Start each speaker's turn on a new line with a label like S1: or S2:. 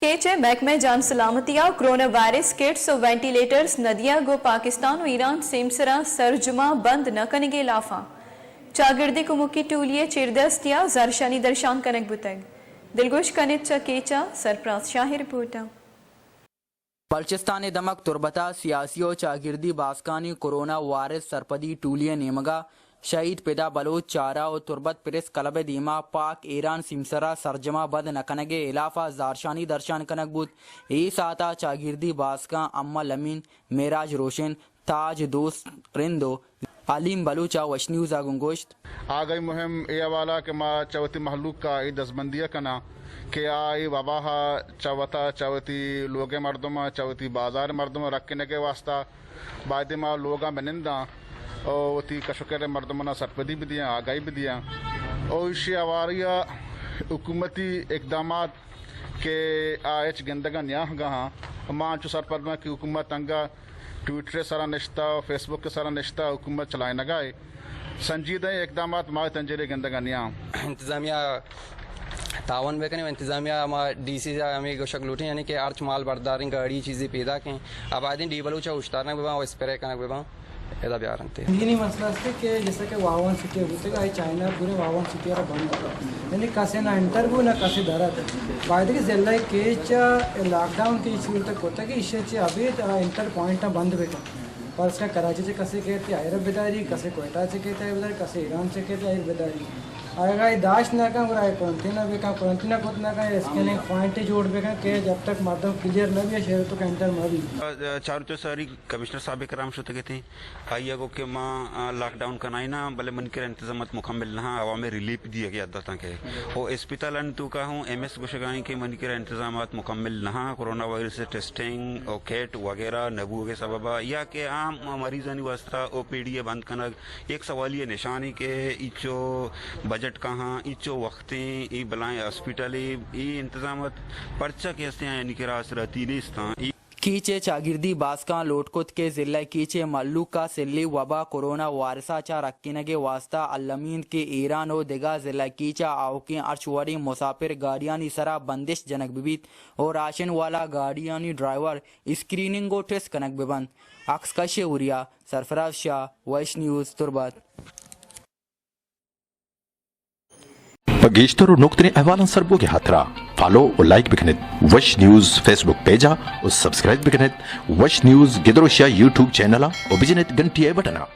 S1: केचे महकमे जान सलामतिया corona virus kits और वेंटिलेटर्स नदिया गो पाकिस्तान और ईरान सेमसरा सरजुमा बंद न कनेगे लाफा चागिर्दी को मुक्की टूलिए चिरदस्तिया जरशानी दर्शान कनक बुतग दिलगोश कनिचा केचा सरप्राज शाही रिपोर्टा
S2: बलचिस्तान दमक तुरबता सियासियों चागिर्दी बास्कानी कोरोना वायरस सरपदी टूलिए नेमगा शहीद पिदा बलोच चारा और तुरबत प्रेस कलब दीमा पाक ईरान सिमसरा सरजमा बद नकनगे इलाफा जारशानी दर्शान कनक बुत ई साता चागिर्दी बास्का अम्मा लमीन मेराज रोशन ताज दोस्त रिंदो आलिम बलूचा वश न्यूज़ आगुंगोश्त
S3: आ गई मुहिम ए वाला के मा चवती महलूक का ई दसबंदिया कना के आई वबाहा चवता चवती लोगे मर्दमा चवती बाजार मर्दमा रखने के वास्ता बाद मा लोगा बनिंदा और ती कशुकर मर्दमना सरपदी भी दिया आगाही भी दिया और इसी आवारिया हुकूमती इकदाम के आच गंदगा न्याह गहाँ माँ चु सरपदमा की हुकूमत अंगा ट्विटर सारा निश्ता फेसबुक के सारा निश्ता हुकूमत चलाए नगाए संजीदा इकदाम माँ तंजरे गंदगा न्याह
S4: इंतजामिया तावन बेकने इंतजामिया डीसी हमें गोशक लूटें यानी कि आर्च माल बर्दारी गाड़ी चीज़ें पैदा करें आबादी डी बलूचा उश्तारना बेबा और स्प्रे करना बेबा ऐसा प्यार अंते
S5: ये नहीं मसला है कि जैसे कि वावन सिटी होते का चाइना पूरे वावन सिटी वाला बंद होता यानी कसे ना इंटरव्यू ना कसे दरद बाद की जिला केच लॉकडाउन की सूरत होता कि इससे अभी इंटर पॉइंट बंद बेटा पर उसका कराची से कसे कहते आयरब बेदारी कसे कोयटा से कहते हैं बेदारी कसे ईरान से कहते हैं बेदारी आएगा दाश ना का बुरा क्वारंटीना बेका क्वारंटीना को ना का इसके पॉइंट जोड़ बेका के जब तक मतलब क्लियर न भी शहर तो कैंटर में भी
S6: चारों तो सारी कमिश्नर साहब कराम शुरू के थे आइए को के माँ लॉकडाउन का ना भले मन के इंतजाम मुकम्मल ना हवा में रिलीफ दिया गया था के वो अस्पताल तो का हूँ एमएस गोशगाई के मन के इंतजाम मुकम्मल ना कोरोना वायरस टेस्टिंग और कैट वगैरह नबू के सबब या के आम मरीजानी वास्ता ओपीडी बंद करना एक सवाल ये निशानी के इचो बजट कहाँ इचो वक्तें ई बलाएं हॉस्पिटल ई इंतजाम पर्चा कैसे हैं यानी कि रास रहती नहीं
S2: कीचे चागिर्दी बास्का लोटकुत के जिला कीचे मल्लुक का सिल्ली वबा कोरोना वारसा चा रक्कीनगे वास्ता अल्लमीन के ईरान और दिगा जिला कीचा आओके अर्चवरी मुसाफिर गाड़ियानी सरा बंदिश जनक बिबित और राशन वाला गाड़ियानी ड्राइवर स्क्रीनिंग को टेस्ट कनक बिबंद अक्स कशे उरिया सरफराज शाह वैश न्यूज़ तुरबत
S7: गेश्तर और नुक्तने अहवालन सरबोगे हाथरा फॉलो और लाइक बिकनेत वश न्यूज़ फेसबुक पेजा और सब्सक्राइब बिकनेत वश न्यूज़ गिदरोशिया यूट्यूब चैनल और बिजनेत घंटी बटना